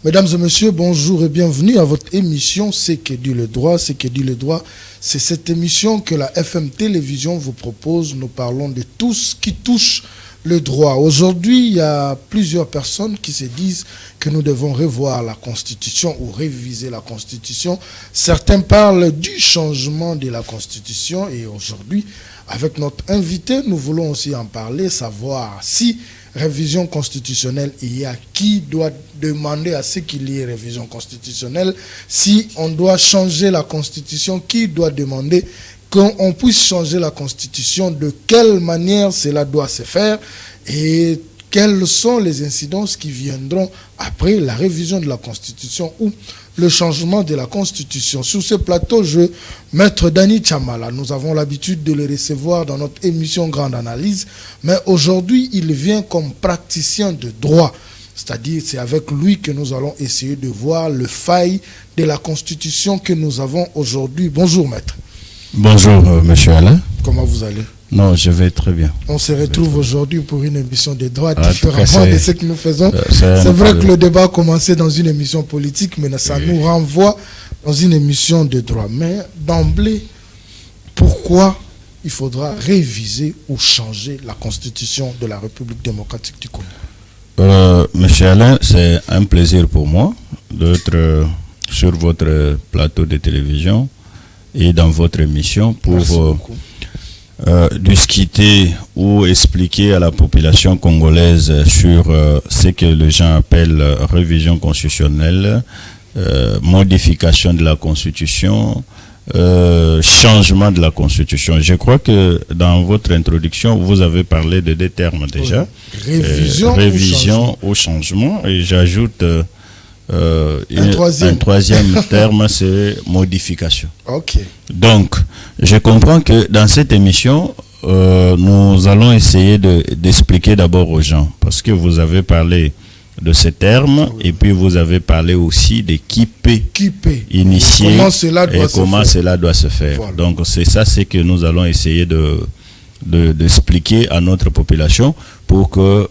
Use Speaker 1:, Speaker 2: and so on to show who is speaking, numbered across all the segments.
Speaker 1: Mesdames et messieurs, bonjour et bienvenue à votre émission C'est que dit le droit. C'est que dit le droit, c'est cette émission que la FM Télévision vous propose. Nous parlons de tout ce qui touche le droit. Aujourd'hui, il y a plusieurs personnes qui se disent que nous devons revoir la Constitution ou réviser la Constitution. Certains parlent du changement de la Constitution et aujourd'hui, avec notre invité, nous voulons aussi en parler, savoir si révision constitutionnelle, il y a qui doit demander à ce qu'il y ait révision constitutionnelle. Si on doit changer la Constitution, qui doit demander qu'on puisse changer la Constitution, de quelle manière cela doit se faire et quelles sont les incidences qui viendront après la révision de la Constitution ou le changement de la Constitution. Sur ce plateau, Maître Dani Tchamala, nous avons l'habitude de le recevoir dans notre émission Grande Analyse, mais aujourd'hui, il vient comme praticien de droit. C'est-à-dire, c'est avec lui que nous allons essayer de voir le faille de la Constitution que nous avons aujourd'hui. Bonjour, Maître.
Speaker 2: Bonjour, Monsieur Alain.
Speaker 1: Comment vous allez?
Speaker 2: Non, je vais très bien.
Speaker 1: On se retrouve aujourd'hui pour une émission de droit différemment de ce que nous faisons. C'est vrai que le débat a commencé dans une émission politique, mais ça nous renvoie dans une émission de droit. Mais d'emblée, pourquoi il faudra réviser ou changer la Constitution de la République démocratique du Congo?
Speaker 2: Monsieur Alain, c'est un plaisir pour moi d'être sur votre plateau de télévision et dans votre émission pour discuter ou expliquer à la population congolaise sur ce que les gens appellent révision constitutionnelle, modification de la Constitution, changement de la Constitution. Je crois que dans votre introduction, vous avez parlé de deux termes déjà.
Speaker 1: Oui.
Speaker 2: Révision ou changement. Et j'ajoute un troisième terme, c'est modification.
Speaker 1: Ok.
Speaker 2: Donc, je comprends que dans cette émission, nous allons essayer d'expliquer d'abord aux gens, parce que vous avez parlé de ces termes, et puis vous avez parlé aussi de qui peut initier comment cela doit se faire. Voilà. Donc, c'est ça, c'est que nous allons essayer d'expliquer à notre population pour que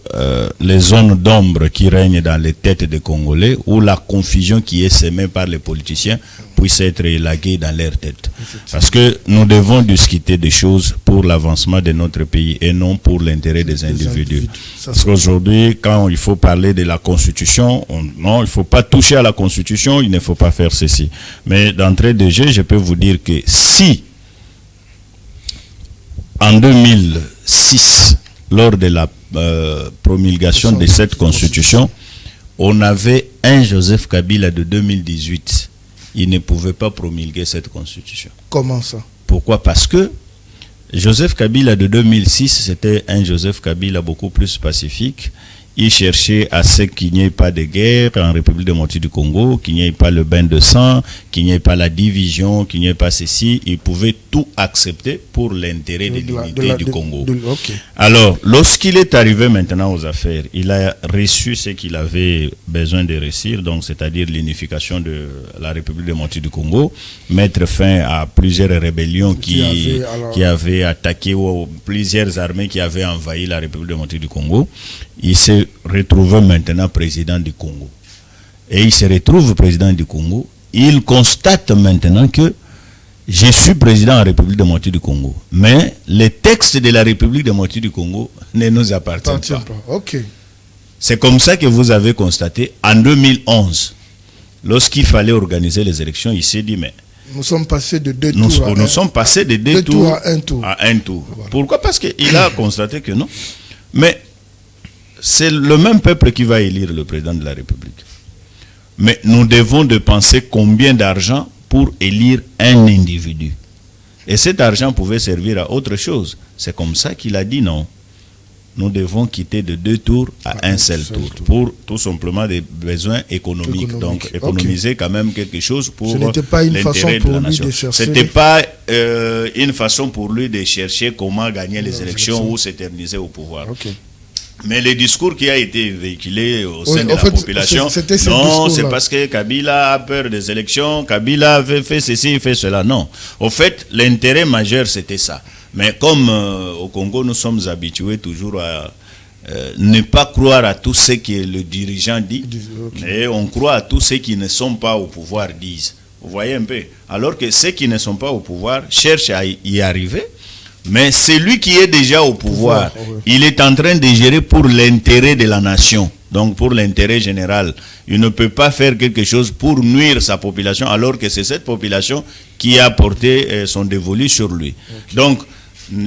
Speaker 2: les zones d'ombre qui règnent dans les têtes des Congolais ou la confusion qui est sémée par les politiciens puisse être élaguée dans leurs têtes. Parce que nous devons discuter des choses pour l'avancement de notre pays et non pour l'intérêt des individus. Parce qu'aujourd'hui, quand il faut parler de la Constitution, non, il ne faut pas toucher à la Constitution, il ne faut pas faire ceci. Mais d'entrée de jeu, je peux vous dire que si en 2006, lors de la promulgation de cette constitution, on avait un Joseph Kabila de 2018. Il ne pouvait pas promulguer cette constitution.
Speaker 1: Comment ça?
Speaker 2: Pourquoi? Parce que Joseph Kabila de 2006, c'était un Joseph Kabila beaucoup plus pacifique. Il cherchait à ce qu'il n'y ait pas de guerre en République démocratique du Congo, qu'il n'y ait pas le bain de sang, qu'il n'y ait pas la division, qu'il n'y ait pas ceci. Il pouvait tout accepter pour l'intérêt de l'unité du Congo.
Speaker 1: Okay.
Speaker 2: Alors, lorsqu'il est arrivé maintenant aux affaires, il a reçu ce qu'il avait besoin de réussir, donc c'est-à-dire l'unification de la République démocratique du Congo, mettre fin à plusieurs rébellions qui avaient attaqué, ou plusieurs armées qui avaient envahi la République démocratique du Congo. Il se retrouve maintenant président du Congo. Et il se retrouve président du Congo. Il constate maintenant que je suis président de la République démocratique du Congo. Mais les textes de la République démocratique du Congo ne nous appartiennent pas.
Speaker 1: Okay.
Speaker 2: C'est comme ça que vous avez constaté en 2011. lorsqu'il fallait organiser les élections, il s'est dit, mais
Speaker 1: nous sommes passés de deux
Speaker 2: nous
Speaker 1: tours
Speaker 2: sommes passés de deux tours
Speaker 1: à un tour.
Speaker 2: Voilà. Pourquoi? Parce qu'il a constaté que non. Mais c'est le même peuple qui va élire le président de la République. Mais nous devons dépenser combien d'argent pour élire un individu? Et cet argent pouvait servir à autre chose. C'est comme ça qu'il a dit non. Nous devons quitter de deux tours à un seul tour pour tout simplement des besoins économiques. Donc économiser quand même quelque chose pour l'intérêt de la nation. Ce n'était pas une façon pour lui de chercher comment gagner les élections ou s'éterniser au pouvoir. Mais le discours qui a été véhiculé au sein de la population, non, c'est parce que Kabila a peur des élections, Kabila avait fait ceci, fait cela. Non. Au fait, l'intérêt majeur, c'était ça. Mais comme au Congo, nous sommes habitués toujours à ne pas croire à tout ce que le dirigeant dit, mais on croit à tous ceux qui ne sont pas au pouvoir disent. Vous voyez un peu? Alors que ceux qui ne sont pas au pouvoir cherchent à y arriver, mais celui qui est déjà au pouvoir, il est en train de gérer pour l'intérêt de la nation, donc pour l'intérêt général. Il ne peut pas faire quelque chose pour nuire sa population, alors que c'est cette population qui a porté son dévolu sur lui. Donc,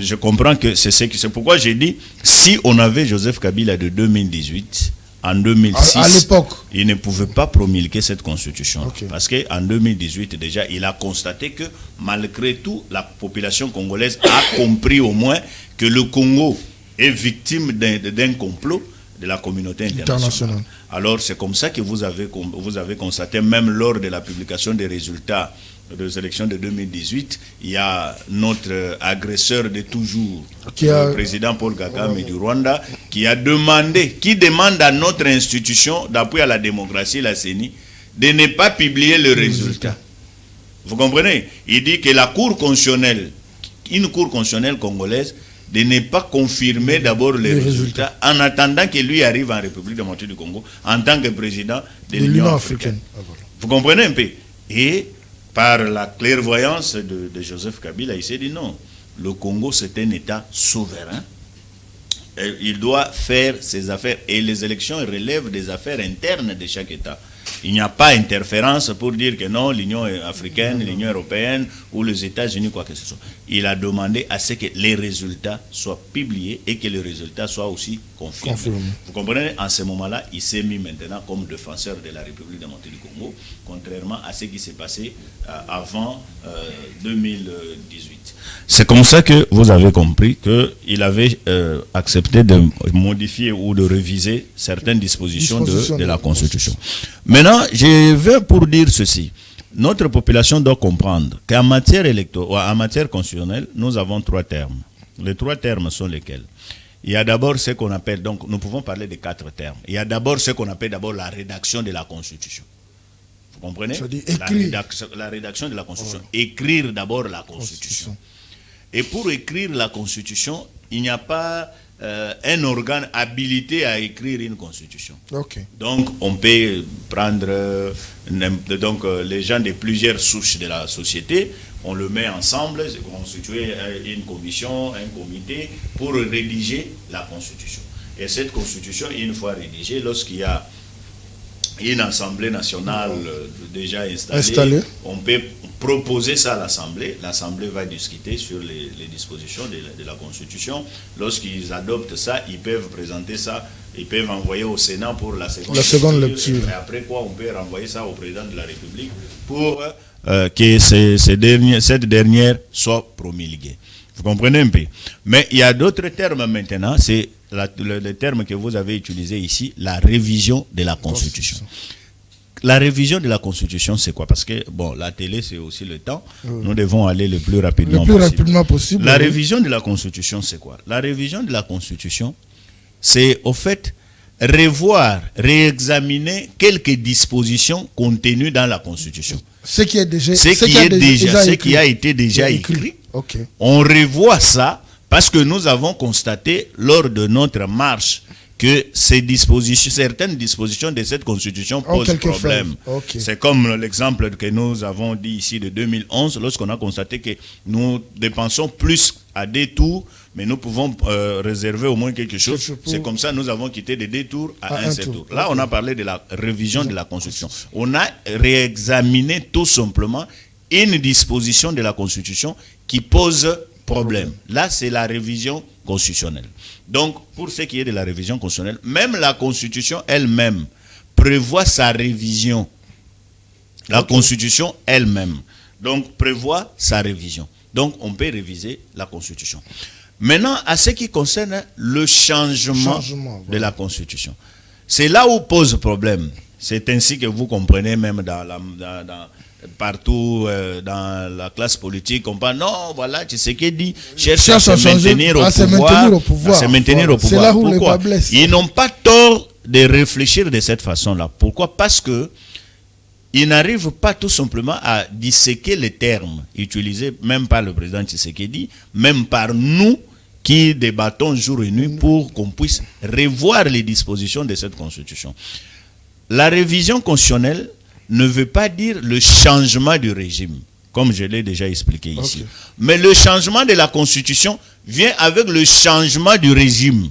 Speaker 2: je comprends que c'est pourquoi j'ai dit, si on avait Joseph Kabila de 2018, en 2006,
Speaker 1: à l'époque,
Speaker 2: il ne pouvait pas promulguer cette constitution. Parce qu'en 2018, déjà, il a constaté que malgré tout, la population congolaise a compris au moins que le Congo est victime d'un complot de la communauté internationale. Alors, c'est comme ça que vous avez constaté, même lors de la publication des résultats des élections de 2018, il y a notre agresseur de toujours, le président Paul Kagame du Rwanda, qui demande à notre institution d'appui à la démocratie, la CENI, de ne pas publier le résultat. Vous comprenez? Il dit que la Cour constitutionnelle, une Cour constitutionnelle congolaise, de ne pas confirmer d'abord les résultats en attendant que lui arrive en République démocratique du Congo en tant que président de l'Union africaine. Vous comprenez un peu? Et par la clairvoyance de Joseph Kabila, il s'est dit non, le Congo c'est un État souverain. Et il doit faire ses affaires et les élections relèvent des affaires internes de chaque État. Il n'y a pas interférence pour dire que non, l'Union africaine, l'Union européenne ou les États-Unis, quoi que ce soit. Il a demandé à ce que les résultats soient publiés et que les résultats soient aussi confirmés. Vous comprenez? En ce moment-là, il s'est mis maintenant comme défenseur de la République démocratique du Congo, contrairement à ce qui s'est passé avant 2018. C'est comme ça que vous avez compris qu'il avait accepté de modifier ou de réviser certaines dispositions de la Constitution. Maintenant, je vais pour dire ceci. Notre population doit comprendre qu'en matière électorale, en matière constitutionnelle, nous avons trois termes. Les trois termes sont lesquels? Il y a d'abord ce qu'on appelle, donc nous pouvons parler de quatre termes. Il y a d'abord ce qu'on appelle d'abord la rédaction de la Constitution. Vous comprenez? La rédaction de la Constitution. Écrire d'abord la Constitution. Et pour écrire la Constitution, il n'y a pas un organe habilité à écrire une Constitution. Donc, on peut prendre les gens de plusieurs souches de la société, on le met ensemble, constituer une commission, un comité pour rédiger la Constitution. Et cette Constitution, une fois rédigée, lorsqu'il y a une assemblée nationale déjà installée, on peut proposer ça à l'Assemblée. L'Assemblée va discuter sur les dispositions de la Constitution. Lorsqu'ils adoptent ça, ils peuvent présenter ça, ils peuvent envoyer au Sénat pour la seconde lecture. Et après quoi, on peut renvoyer ça au président de la République pour que cette dernière soit promulguée. Vous comprenez un peu? Mais il y a d'autres termes maintenant, c'est le terme que vous avez utilisé ici, la révision de la Constitution. La révision de la Constitution, c'est quoi? Parce que, bon, la télé, c'est aussi le temps. Nous devons aller le plus rapidement possible. La révision de la Constitution, c'est quoi? La révision de la Constitution, c'est au fait revoir, réexaminer quelques dispositions contenues dans la Constitution. Ce qui a été déjà écrit. On revoit ça parce que nous avons constaté lors de notre marche que certaines dispositions de cette Constitution posent problème. C'est comme l'exemple que nous avons dit ici de 2011, lorsqu'on a constaté que nous dépensons plus à 2 tours, mais nous pouvons réserver au moins quelque chose. C'est comme ça nous avons quitté de 2 tours à un seul tour. Là, on a parlé de la révision de la Constitution. On a réexaminé tout simplement une disposition de la Constitution qui pose problème. Là, c'est la révision constitutionnelle. Donc, pour ce qui est de la révision constitutionnelle, même la Constitution elle-même prévoit sa révision. La Constitution elle-même, donc, prévoit sa révision. Donc, on peut réviser la Constitution. Maintenant, à ce qui concerne le changement de la Constitution, c'est là où pose problème. C'est ainsi que vous comprenez même partout dans la classe politique, on parle non, voilà, tu sais qu'il dit, cherche à se maintenir au pouvoir. C'est là où pourquoi? Ils n'ont pas tort de réfléchir de cette façon-là. Pourquoi? Parce que ils n'arrivent pas tout simplement à disséquer les termes utilisés même par le président Tshisekedi, même par nous qui débattons jour et nuit pour qu'on puisse revoir les dispositions de cette constitution. La révision constitutionnelle ne veut pas dire le changement du régime, comme je l'ai déjà expliqué ici. Mais le changement de la constitution vient avec le changement du régime.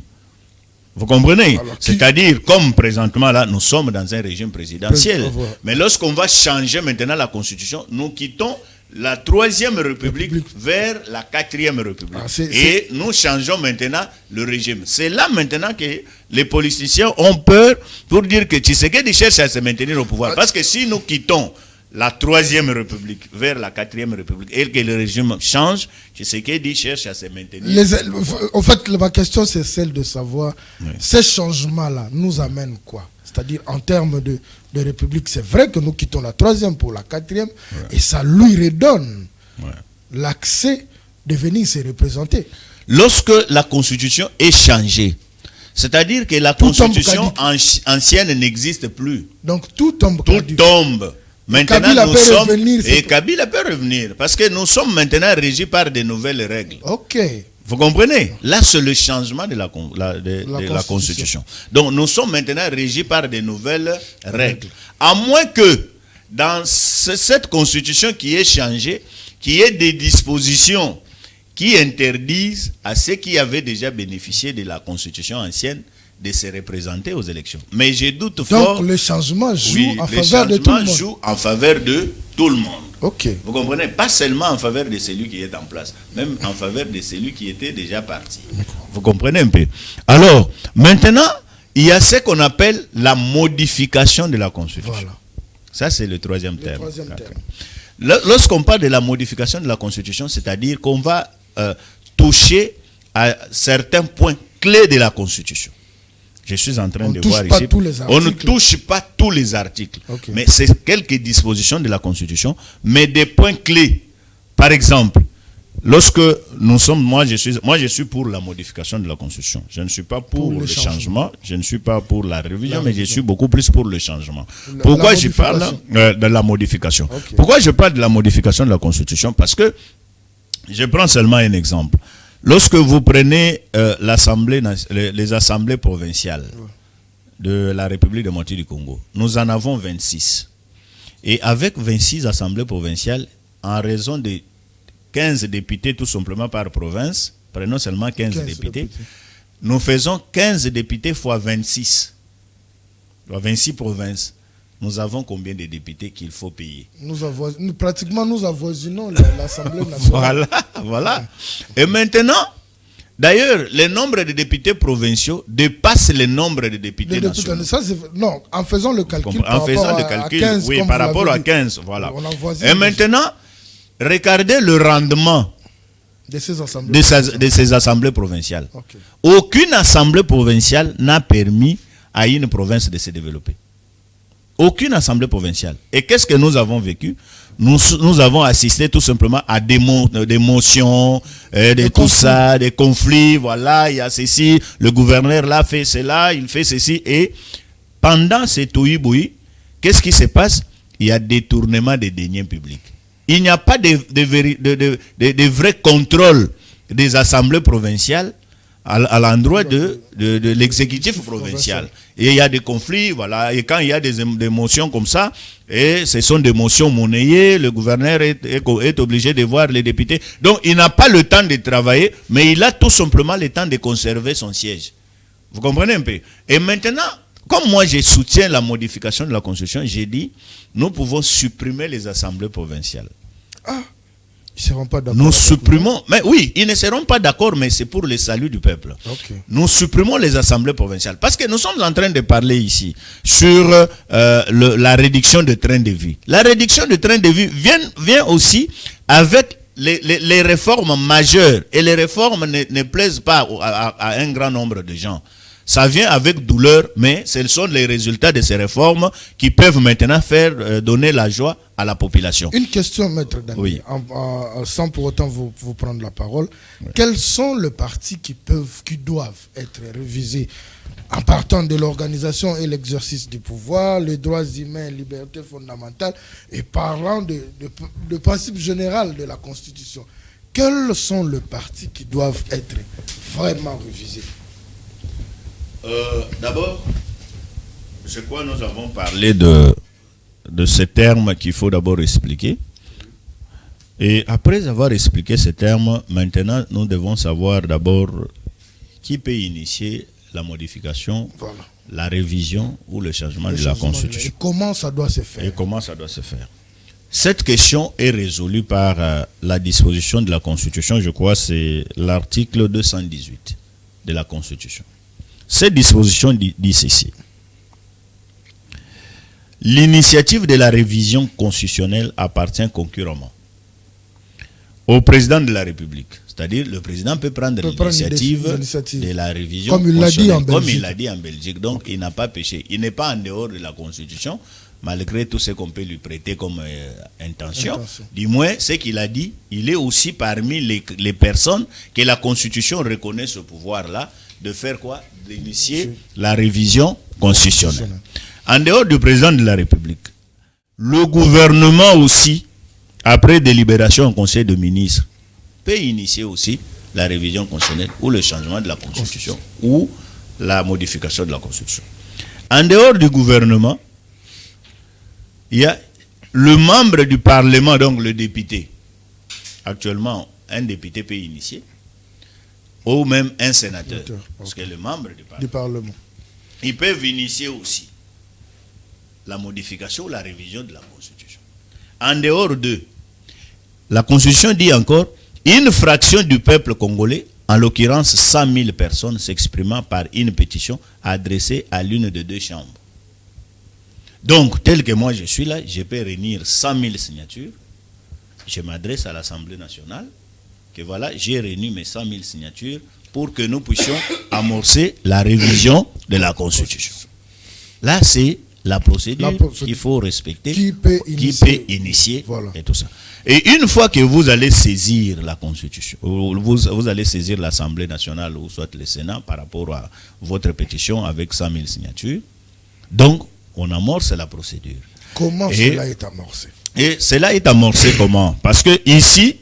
Speaker 2: Vous comprenez? C'est-à-dire, comme présentement là, nous sommes dans un régime présidentiel. Mais lorsqu'on va changer maintenant la Constitution, nous quittons la 3e République vers la 4e République. Et nous changeons maintenant le régime. C'est là maintenant que les politiciens ont peur pour dire que Tshisekedi cherche à se maintenir au pouvoir. Parce que si nous quittons la 3e République vers la 4e République et que le régime change, Tshisekedi cherche à se maintenir.
Speaker 1: En fait, ma question c'est celle de savoir, ces changements-là nous amènent quoi? C'est-à-dire en termes de République, c'est vrai que nous quittons la 3e pour la 4e et ça lui redonne l'accès de venir se représenter. Lorsque la Constitution est changée, c'est-à-dire que la Constitution ancienne n'existe plus. Donc tout tombe. Tout tombe. Maintenant, nous sommes... Et Kabila peut revenir. Parce que nous sommes maintenant régis par de nouvelles règles. Ok. Vous comprenez? Là, c'est le changement de la Constitution. Donc, nous sommes maintenant régis par de nouvelles règles. À moins que, dans cette Constitution qui est changée, qu'il y ait des dispositions qui interdisent à ceux qui avaient déjà bénéficié de la Constitution ancienne de se représenter aux élections. Mais je doute fort... Donc le changement joue en faveur de tout le monde. Joue en faveur de tout le monde. Ok. Vous comprenez? Pas seulement en faveur de celui qui est en place, même en faveur de celui qui était déjà parti. Vous comprenez un peu? Alors, maintenant, il y a ce qu'on appelle la modification de la Constitution. Voilà. Ça, c'est le troisième terme. Lorsqu'on parle de la modification de la Constitution, c'est-à-dire qu'on va toucher à certains points clés de la Constitution. Je suis en train de voir ici. On ne touche pas tous les articles. Mais c'est quelques dispositions de la Constitution, mais des points clés. Par exemple, lorsque nous sommes, moi je suis pour la modification de la Constitution. Je ne suis pas pour le changement, je ne suis pas pour la révision, mais je suis beaucoup plus pour le changement. Pourquoi je parle de la modification? Pourquoi je parle de la modification de la Constitution? Parce que, je prends seulement un exemple. Lorsque vous prenez les assemblées provinciales de la République démocratique du Congo, nous en avons 26. Et avec 26 assemblées provinciales, en raison de 15 députés tout simplement par province, prenons seulement 15 députés, nous faisons 15 députés fois 26. 26 provinces. Nous avons combien de députés qu'il faut payer? Nous avoisinons l'Assemblée nationale. Voilà. Et maintenant, d'ailleurs, le nombre de députés provinciaux dépasse le nombre de députés nationaux. Non, en faisant le calcul par rapport à 15, voilà. Et maintenant, regardez le rendement de ces assemblées provinciales. Aucune assemblée provinciale n'a permis à une province de se développer. Aucune assemblée provinciale. Et qu'est-ce que nous avons vécu? Nous avons assisté tout simplement à des motions, des conflits, voilà, il y a ceci, le gouverneur là fait cela, il fait ceci, et pendant ces touï-bouï, qu'est-ce qui se passe? Il y a détournement des deniers publics. Il n'y a pas de vrai contrôle des assemblées provinciales à l'endroit de l'exécutif provincial. Et il y a des conflits, voilà, et quand il y a des motions comme ça,
Speaker 2: et ce sont des motions monnayées, le gouverneur est obligé de voir les députés. Donc il n'a pas le temps de travailler, mais il a tout simplement le temps de conserver son siège. Vous comprenez un peu? Et maintenant, comme moi je soutiens la modification de la Constitution, j'ai dit, nous pouvons supprimer les assemblées provinciales.
Speaker 1: Ah, ils ne seront pas d'accord.
Speaker 2: Nous supprimons, mais oui, ils ne seront pas d'accord, mais c'est pour le salut du peuple.
Speaker 1: Okay.
Speaker 2: Nous supprimons les assemblées provinciales. Parce que nous sommes en train de parler ici sur la réduction de train de vie. La réduction de train de vie vient aussi avec les réformes majeures. Et les réformes ne plaisent pas à un grand nombre de gens. Ça vient avec douleur, mais ce sont les résultats de ces réformes qui peuvent maintenant faire donner la joie à la population.
Speaker 1: Une question, Maître Daniel,
Speaker 2: oui.
Speaker 1: Sans pour autant vous prendre la parole. Oui. Quels sont les partis qui doivent être révisés en partant de l'organisation et l'exercice du pouvoir, les droits humains, libertés fondamentales, et parlant de principe général de la Constitution? Quels sont les partis qui doivent être vraiment révisés?
Speaker 2: D'abord, je crois que nous avons parlé de ces termes qu'il faut d'abord expliquer. Et après avoir expliqué ces termes, maintenant, nous devons savoir d'abord qui peut initier la modification, voilà, la révision ou le changement de la Constitution.
Speaker 1: Et comment ça doit se faire?
Speaker 2: Cette question est résolue par la disposition de la Constitution, je crois c'est l'article 218 de la Constitution. Cette disposition dit ceci. L'initiative de la révision constitutionnelle appartient concurremment au président de la République. C'est-à-dire, le président peut prendre l'initiative de la révision
Speaker 1: comme il
Speaker 2: l'a dit en Belgique. Donc, il n'a pas péché. Il n'est pas en dehors de la Constitution, malgré tout ce qu'on peut lui prêter comme intention. Du moins, ce qu'il a dit, il est aussi parmi les personnes que la Constitution reconnaît ce pouvoir-là, de faire quoi? D'initier la révision constitutionnelle. En dehors du président de la République, le gouvernement aussi, après délibération au Conseil de ministres, peut initier aussi la révision constitutionnelle ou le changement de la Constitution ou la modification de la Constitution. En dehors du gouvernement, il y a le membre du Parlement, donc le député. Actuellement, un député peut initier, ou même un sénateur, parce que le membre du Parlement, ils peuvent initier aussi la modification ou la révision de la Constitution. En dehors d'eux, la Constitution dit encore, une fraction du peuple congolais, en l'occurrence 100 000 personnes s'exprimant par une pétition adressée à l'une des deux chambres. Donc, tel que moi je suis là, je peux réunir 100 000 signatures, je m'adresse à l'Assemblée nationale, que voilà, j'ai réuni mes 100 000 signatures pour que nous puissions amorcer la révision de la Constitution. Là, c'est la procédure qu'il faut respecter, qui peut initier voilà, et tout ça. Et une fois que vous allez saisir la Constitution, vous allez saisir l'Assemblée nationale ou soit le Sénat par rapport à votre pétition avec 100 000 signatures, donc on amorce la procédure.
Speaker 1: Comment cela est amorcé?
Speaker 2: Et cela est amorcé comment? Parce que ici,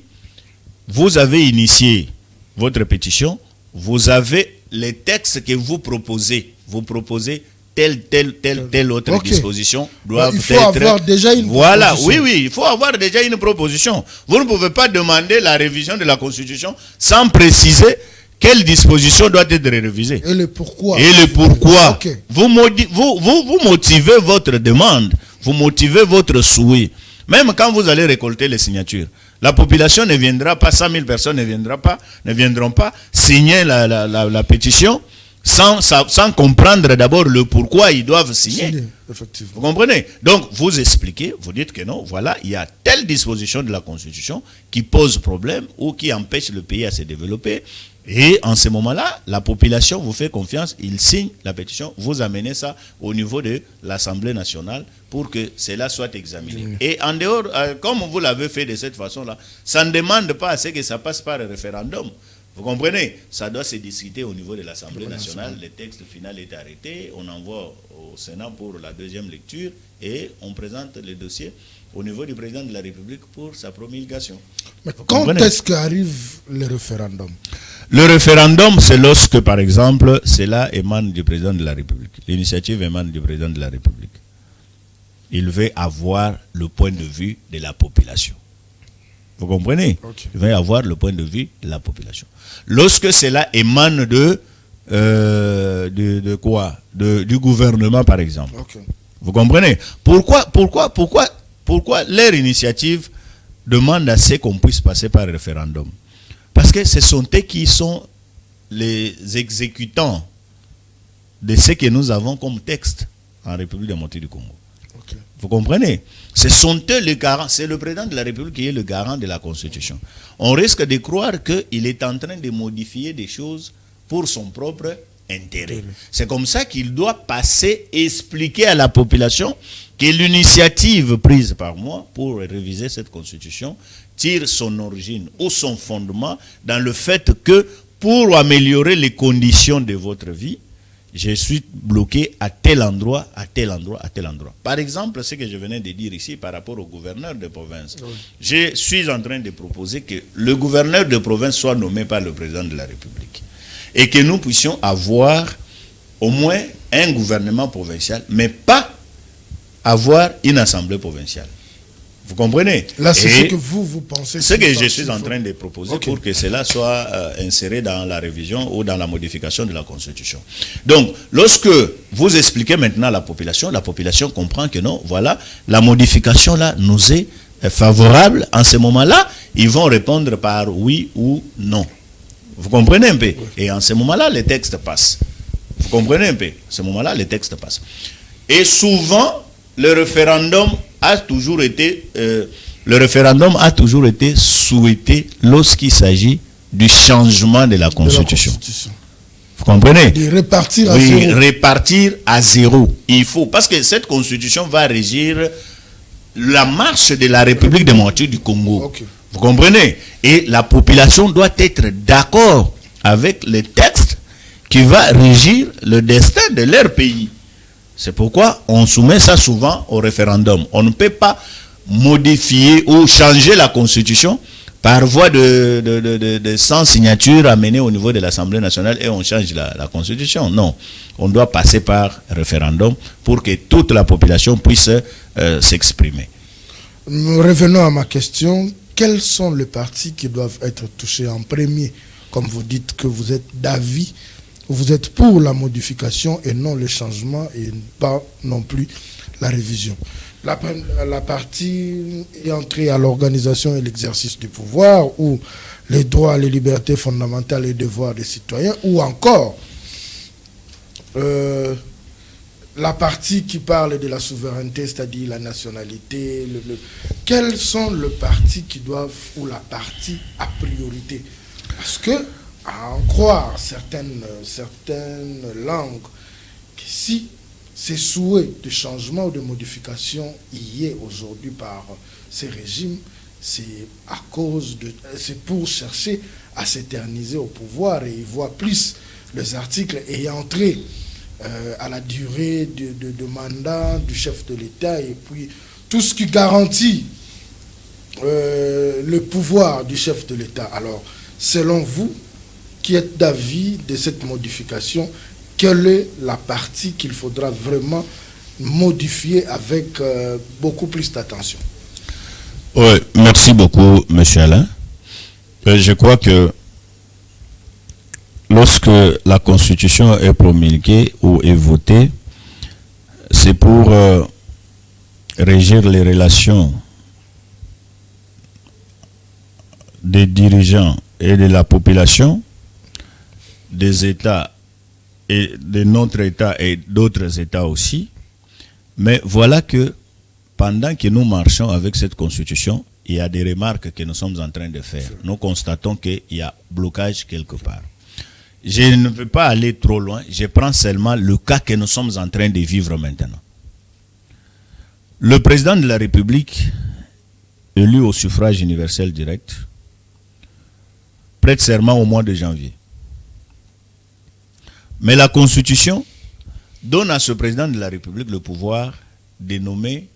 Speaker 2: vous avez initié votre pétition, vous avez les textes que vous proposez telle autre disposition doivent
Speaker 1: il faut avoir déjà une
Speaker 2: proposition. Oui, il faut avoir déjà une proposition. Vous ne pouvez pas demander la révision de la Constitution sans préciser quelle disposition doit être révisée.
Speaker 1: Et le pourquoi.
Speaker 2: Okay. Vous motivez votre demande, vous motivez votre souhait. Même quand vous allez récolter les signatures, la population ne viendra pas, 100 000 personnes ne viendront pas signer la pétition sans comprendre d'abord le pourquoi ils doivent signer.
Speaker 1: Effectivement.
Speaker 2: Vous comprenez? Donc, vous expliquez, vous dites que non, voilà, il y a telle disposition de la Constitution qui pose problème ou qui empêche le pays à se développer. Et en ce moment-là, la population vous fait confiance, il signe la pétition, vous amenez ça au niveau de l'Assemblée nationale pour que cela soit examiné. Et en dehors, comme vous l'avez fait de cette façon-là, ça ne demande pas à ce que ça passe par un référendum. Vous comprenez? Ça doit se discuter au niveau de l'Assemblée nationale, le texte final est arrêté, on envoie au Sénat pour la deuxième lecture et on présente le dossier au niveau du président de la République pour sa promulgation.
Speaker 1: Mais quand est-ce qu'arrive le référendum?
Speaker 2: Le référendum, c'est lorsque, par exemple, cela émane du président de la République. L'initiative émane du président de la République. il veut avoir le point de vue de la population. Vous comprenez?
Speaker 1: Okay.
Speaker 2: Il veut avoir le point de vue de la population. Lorsque cela émane de quoi? Du gouvernement, par exemple.
Speaker 1: Okay.
Speaker 2: Vous comprenez? Pourquoi leur initiative demande à ce qu'on puisse passer par référendum? Parce que ce sont eux qui sont les exécutants de ce que nous avons comme texte en République démocratique du Congo.
Speaker 1: Okay.
Speaker 2: Vous comprenez? Ce sont eux les garants. C'est le président de la République qui est le garant de la Constitution. On risque de croire qu'il est en train de modifier des choses pour son propre intérêt. C'est comme ça qu'il doit passer, expliquer à la population que l'initiative prise par moi pour réviser cette Constitution tire son origine ou son fondement dans le fait que pour améliorer les conditions de votre vie, je suis bloqué à tel endroit, à tel endroit, à tel endroit. Par exemple, ce que je venais de dire ici par rapport au gouverneur de province. Oui. Je suis en train de proposer que le gouverneur de province soit nommé par le président de la République. Et que nous puissions avoir au moins un gouvernement provincial, mais pas avoir une assemblée provinciale. Vous comprenez?
Speaker 1: Là, c'est ce que vous pensez.
Speaker 2: Ce que je suis en train de proposer pour que cela soit inséré dans la révision ou dans la modification de la Constitution. Donc, lorsque vous expliquez maintenant à la population comprend que non, voilà, la modification là nous est favorable. En ce moment-là, ils vont répondre par oui ou non. Vous comprenez un peu? Et en ce moment-là, les textes passent. Vous comprenez un peu? En ce moment-là, les textes passent. Et souvent, le référendum a toujours été souhaité lorsqu'il s'agit du changement de la Constitution. Vous comprenez?
Speaker 1: De repartir à zéro.
Speaker 2: Oui, repartir à zéro. Il faut, parce que cette Constitution va régir la marche de la République démocratique du Congo. Okay. Vous comprenez? Et la population doit être d'accord avec les textes qui va régir le destin de leur pays. C'est pourquoi on soumet ça souvent au référendum. On ne peut pas modifier ou changer la Constitution par voie de 100 signatures amenées au niveau de l'Assemblée nationale et on change la Constitution. Non, on doit passer par référendum pour que toute la population puisse s'exprimer.
Speaker 1: Revenons à ma question. Quels sont les partis qui doivent être touchés en premier? Comme vous dites que vous êtes d'avis, vous êtes pour la modification et non le changement et pas non plus la révision. La partie ayant trait à l'organisation et l'exercice du pouvoir, ou les droits, les libertés fondamentales et devoirs des citoyens, ou encore la partie qui parle de la souveraineté, c'est-à-dire la nationalité. Quels sont les partis qui doivent, ou la partie à priorité? Parce que, à en croire certaines langues, que si ces souhaits de changement ou de modification y est aujourd'hui par ces régimes, c'est pour chercher à s'éterniser au pouvoir et y voir plus les articles ayant trait à la durée de mandat du chef de l'État et puis tout ce qui garantit le pouvoir du chef de l'État. Alors, selon vous, qui êtes d'avis de cette modification, quelle est la partie qu'il faudra vraiment modifier avec beaucoup plus d'attention?
Speaker 2: Oui, merci beaucoup, M. Alain. Je crois que lorsque la Constitution est promulguée ou est votée, c'est pour régir les relations des dirigeants et de la population, des États et de notre État et d'autres États aussi. Mais voilà que pendant que nous marchons avec cette Constitution, il y a des remarques que nous sommes en train de faire. Nous constatons qu'il y a blocage quelque part. Je ne veux pas aller trop loin, je prends seulement le cas que nous sommes en train de vivre maintenant. Le président de la République, élu au suffrage universel direct, prête serment au mois de janvier. Mais la Constitution donne à ce président de la République le pouvoir de nommer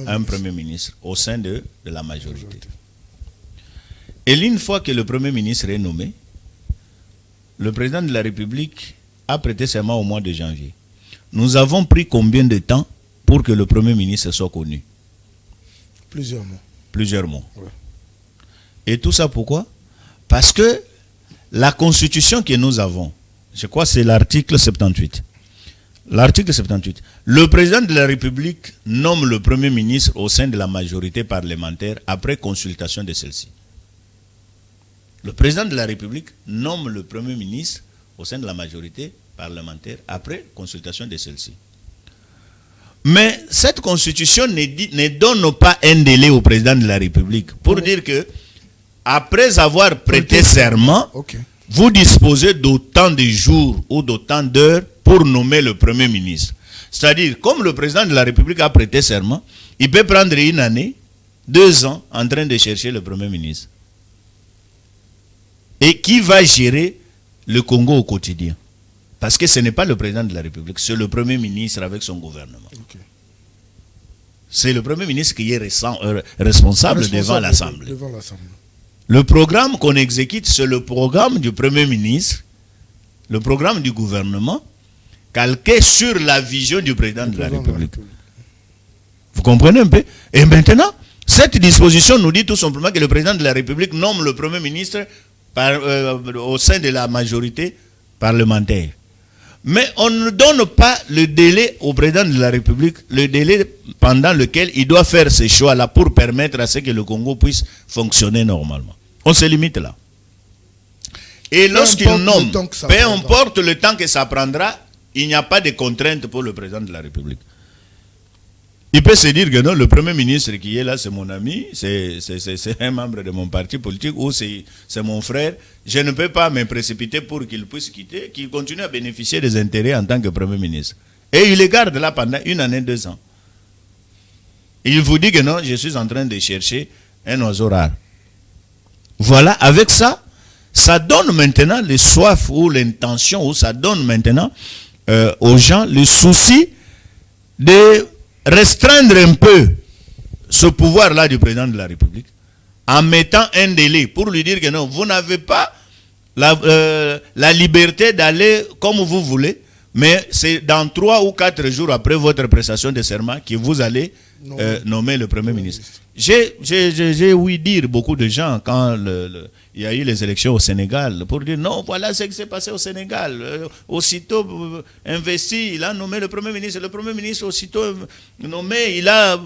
Speaker 2: un premier ministre au sein de la majorité. Et une fois que le premier ministre est nommé, le président de la République a prêté serment au mois de janvier. Nous avons pris combien de temps pour que le Premier ministre soit connu?
Speaker 1: Plusieurs mots.
Speaker 2: Plusieurs mots.
Speaker 1: Ouais.
Speaker 2: Et tout ça pourquoi? Parce que la constitution que nous avons, je crois que c'est l'article 78. L'article 78. Le président de la République nomme le Premier ministre au sein de la majorité parlementaire après consultation de celle-ci. Le président de la République nomme le Premier ministre au sein de la majorité parlementaire après consultation de celle-ci. Mais cette constitution ne donne pas un délai au président de la République pour dire que après avoir prêté serment, vous disposez d'autant de jours ou d'autant d'heures pour nommer le Premier ministre. C'est-à-dire, comme le président de la République a prêté serment, il peut prendre une année, 2 ans en train de chercher le Premier ministre. Et qui va gérer le Congo au quotidien? Parce que ce n'est pas le président de la République, c'est le Premier ministre avec son gouvernement. C'est le Premier ministre qui est responsable devant l'Assemblée. Le programme qu'on exécute, c'est le programme du Premier ministre, le programme du gouvernement, calqué sur la vision du président de la République. Vous comprenez un peu? Et maintenant, cette disposition nous dit tout simplement que le président de la République nomme le Premier ministre au sein de la majorité parlementaire. Mais on ne donne pas le délai au président de la République, le délai pendant lequel il doit faire ces choix-là pour permettre à ce que le Congo puisse fonctionner normalement. On se limite là. Et lorsqu'il nomme, peu importe le temps que ça prendra, il n'y a pas de contrainte pour le président de la République. Il peut se dire que non, le Premier ministre qui est là, c'est mon ami, c'est un membre de mon parti politique ou c'est mon frère. Je ne peux pas me précipiter pour qu'il puisse quitter, qu'il continue à bénéficier des intérêts en tant que Premier ministre. Et il les garde là pendant 1 année, 2 ans. Il vous dit que non, je suis en train de chercher un oiseau rare. Voilà, avec ça, ça donne maintenant le soif ou l'intention, ou ça donne maintenant aux gens le souci de restreindre un peu ce pouvoir-là du président de la République en mettant un délai pour lui dire que non, vous n'avez pas la liberté d'aller comme vous voulez, mais c'est dans 3 ou 4 jours après votre prestation de serment que vous allez nommer le Premier ministre. J'ai ouï dire beaucoup de gens quand il y a eu les élections au Sénégal pour dire non, voilà ce qui s'est passé au Sénégal. Aussitôt investi, il a nommé le Premier ministre. Le Premier ministre, aussitôt nommé, il a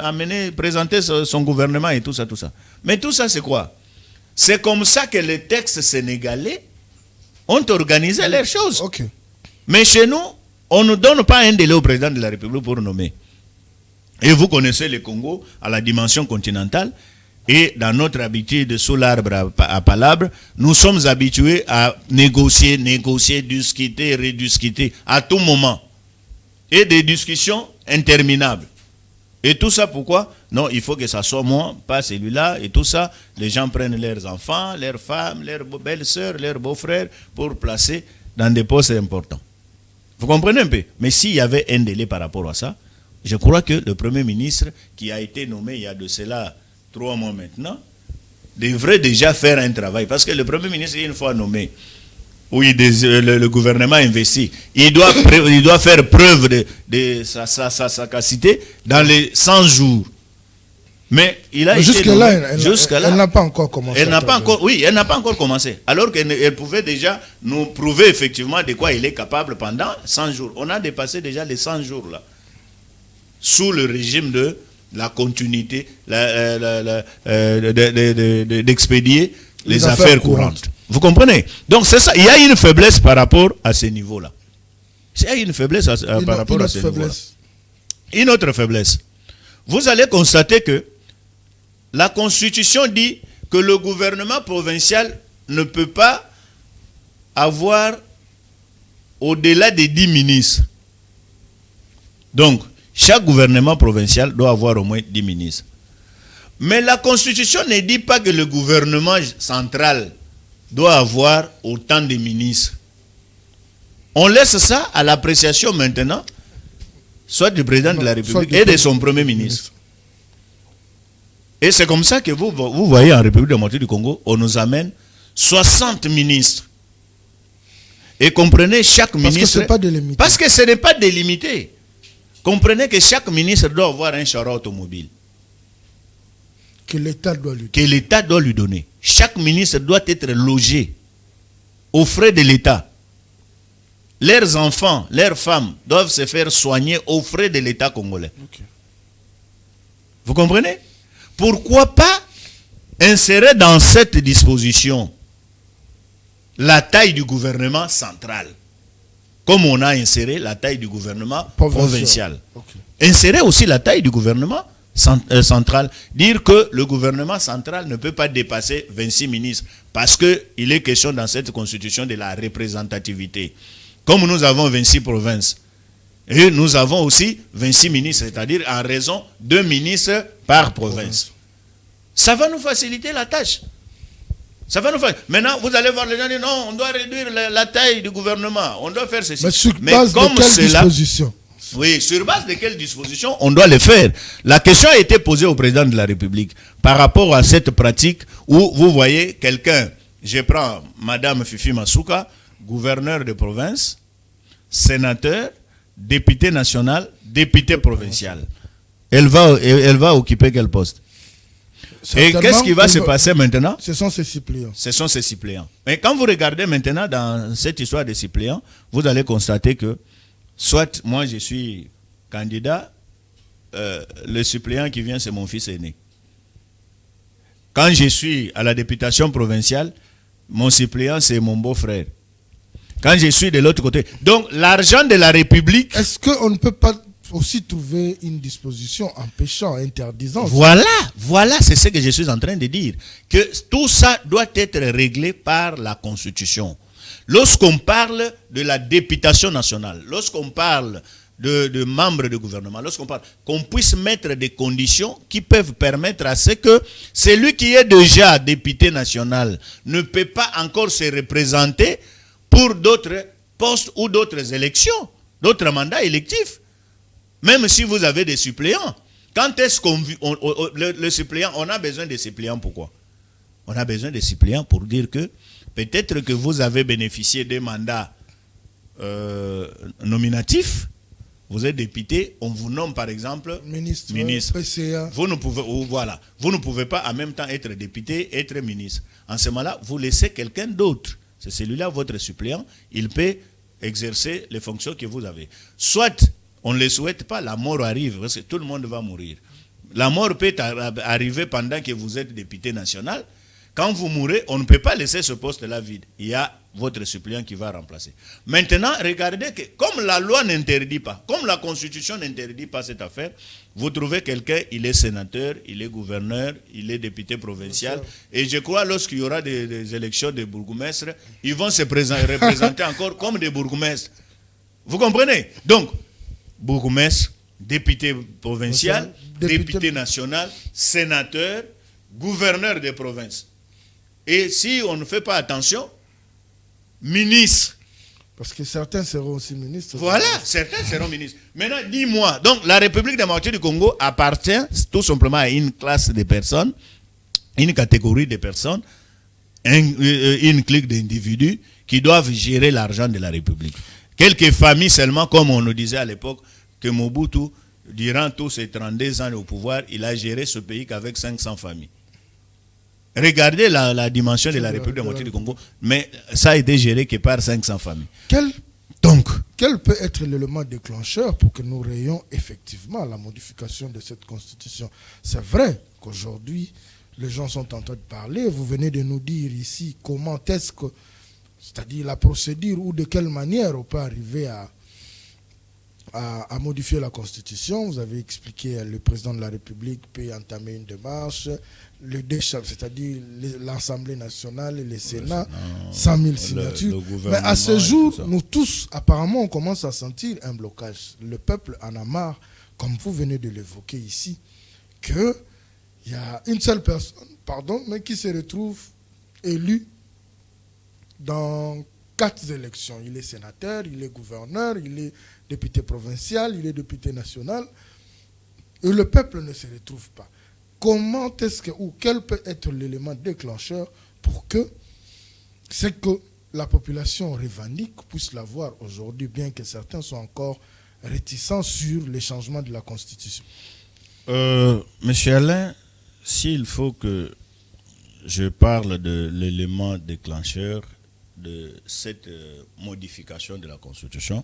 Speaker 2: amené, présenté son gouvernement et tout ça, tout ça. Mais tout ça, c'est quoi? C'est comme ça que les textes sénégalais ont organisé leurs choses. Mais chez nous, on ne donne pas un délai au président de la République pour nommer. Et vous connaissez le Congo à la dimension continentale. Et dans notre habitude sous l'arbre à palabre, nous sommes habitués à négocier, discuter, rediscuter à tout moment. Et des discussions interminables. Et tout ça pourquoi? Non, il faut que ça soit moi, pas celui-là. Et tout ça, les gens prennent leurs enfants, leurs femmes, leurs belles-sœurs, leurs beaux-frères pour placer dans des postes importants. Vous comprenez un peu? Mais s'il y avait un délai par rapport à ça, je crois que le Premier ministre qui a été nommé il y a de cela 3 mois maintenant devrait déjà faire un travail. Parce que le Premier ministre, une fois nommé, où le gouvernement investit, il doit faire preuve de sa sagacité dans les 100 jours. Mais il a
Speaker 1: jusque-là, elle n'a pas encore commencé.
Speaker 2: Elle n'a pas encore commencé. Alors qu'elle pouvait déjà nous prouver effectivement de quoi il est capable pendant 100 jours. On a dépassé déjà les 100 jours là. Sous le régime de la continuité d'expédier les affaires courantes. Vous comprenez? Donc c'est ça. Il y a une faiblesse par rapport à ce niveau-là. Il y a une faiblesse par rapport à ce niveau-là. Une autre faiblesse. Vous allez constater que la Constitution dit que le gouvernement provincial ne peut pas avoir au-delà de 10 ministres. Donc, chaque gouvernement provincial doit avoir au moins 10 ministres. Mais la Constitution ne dit pas que le gouvernement central doit avoir autant de ministres. On laisse ça à l'appréciation maintenant, soit du président de la République et de son Premier ministre. Et c'est comme ça que vous voyez en République démocratique du Congo, on nous amène 60 ministres. Et comprenez, chaque ministre...
Speaker 1: Parce que ce n'est pas délimité.
Speaker 2: Parce que ce n'est pas délimité. Comprenez que chaque ministre doit avoir un char automobile.
Speaker 1: Que l'État doit lui donner.
Speaker 2: Que l'État doit lui donner. Chaque ministre doit être logé aux frais de l'État. Leurs enfants, leurs femmes doivent se faire soigner aux frais de l'État congolais.
Speaker 1: Okay.
Speaker 2: Vous comprenez? Pourquoi pas insérer dans cette disposition la taille du gouvernement central, comme on a inséré la taille du gouvernement provincial. Okay. Insérer aussi la taille du gouvernement central. Dire que le gouvernement central ne peut pas dépasser 26 ministres, parce qu'il est question dans cette constitution de la représentativité. Comme nous avons 26 provinces, et nous avons aussi 26 ministres, c'est-à-dire en raison de 2 ministres par province. Ça va nous faciliter la tâche. Ça va nous faire. Maintenant, vous allez voir les gens dire non, on doit réduire la taille du gouvernement, on doit faire ceci.
Speaker 1: Mais sur base de quelle disposition?
Speaker 2: Oui, sur base de quelle disposition on doit le faire? La question a été posée au président de la République par rapport à cette pratique où vous voyez quelqu'un, je prends Madame Fifi Masuka, gouverneur de province, sénateur, député national, député provincial. Elle va occuper quel poste? Et qu'est-ce qui va se passer maintenant?
Speaker 1: Ce sont ces suppléants.
Speaker 2: Ce sont ces suppléants. Mais quand vous regardez maintenant dans cette histoire des suppléants, vous allez constater que soit moi je suis candidat, le suppléant qui vient c'est mon fils aîné. Quand je suis à la députation provinciale, mon suppléant c'est mon beau-frère. Quand je suis de l'autre côté. Donc l'argent de la République...
Speaker 1: Est-ce qu'on ne peut pas aussi trouver une disposition empêchant, interdisant?
Speaker 2: Voilà, c'est ce que je suis en train de dire. Que tout ça doit être réglé par la Constitution. Lorsqu'on parle de la députation nationale, lorsqu'on parle de membres de gouvernement, lorsqu'on parle, qu'on puisse mettre des conditions qui peuvent permettre à ce que celui qui est déjà député national ne peut pas encore se représenter pour d'autres postes ou d'autres élections, d'autres mandats électifs. Même si vous avez des suppléants. Quand est-ce qu'on le suppléant, on a besoin de suppléants, pourquoi? On a besoin de suppléants pour dire que peut-être que vous avez bénéficié des mandats nominatifs, vous êtes député, on vous nomme par exemple ministre.
Speaker 1: PCA.
Speaker 2: Vous ne pouvez pas en même temps être député, être ministre. En ce moment-là, vous laissez quelqu'un d'autre. C'est celui-là, votre suppléant, il peut exercer les fonctions que vous avez. Soit on ne le souhaite pas, la mort arrive, parce que tout le monde va mourir. La mort peut arriver pendant que vous êtes député national. Quand vous mourrez, on ne peut pas laisser ce poste-là vide. Il y a votre suppléant qui va remplacer. Maintenant, regardez que comme la loi n'interdit pas, comme la Constitution n'interdit pas cette affaire, vous trouvez quelqu'un, il est sénateur, il est gouverneur, il est député provincial. Et je crois lorsqu'il y aura des élections de bourgmestres, ils vont se représenter encore comme des bourgmestres. Vous comprenez? Donc, bourgmestre, député provincial, député national, sénateur, gouverneur des provinces. Et si on ne fait pas attention, ministre.
Speaker 1: Parce que certains seront aussi ministres.
Speaker 2: Voilà, certains seront ministres. Maintenant, dis-moi, donc la République démocratique du Congo appartient tout simplement à une classe de personnes, une catégorie de personnes, une clique d'individus qui doivent gérer l'argent de la République. Quelques familles seulement, comme on nous disait à l'époque, que Mobutu, durant tous ses 32 ans au pouvoir, il a géré ce pays qu'avec 500 familles. Regardez la dimension de la République démocratique du Congo, mais ça a été géré que par 500 familles.
Speaker 1: Quel peut être l'élément déclencheur pour que nous ayons effectivement la modification de cette constitution? C'est vrai qu'aujourd'hui, les gens sont en train de parler. Vous venez de nous dire ici comment est-ce que, c'est-à-dire la procédure ou de quelle manière on peut arriver à modifier la Constitution. Vous avez expliqué le président de la République peut entamer une démarche, le deux chambres, c'est-à-dire l'Assemblée nationale et le Sénat, 100 000 signatures. Mais à ce jour, nous tous, apparemment, on commence à sentir un blocage. Le peuple en a marre, comme vous venez de l'évoquer ici, qu'il y a une seule personne, mais qui se retrouve élu dans 4 élections. Il est sénateur, il est gouverneur, il est député provincial, il est député national. Et le peuple ne se retrouve pas. Comment est-ce que, ou quel peut être l'élément déclencheur pour que ce que la population revendique puisse l'avoir aujourd'hui, bien que certains sont encore réticents sur les changements de la Constitution.
Speaker 2: Monsieur Alain, s'il faut que je parle de l'élément déclencheur de cette modification de la Constitution,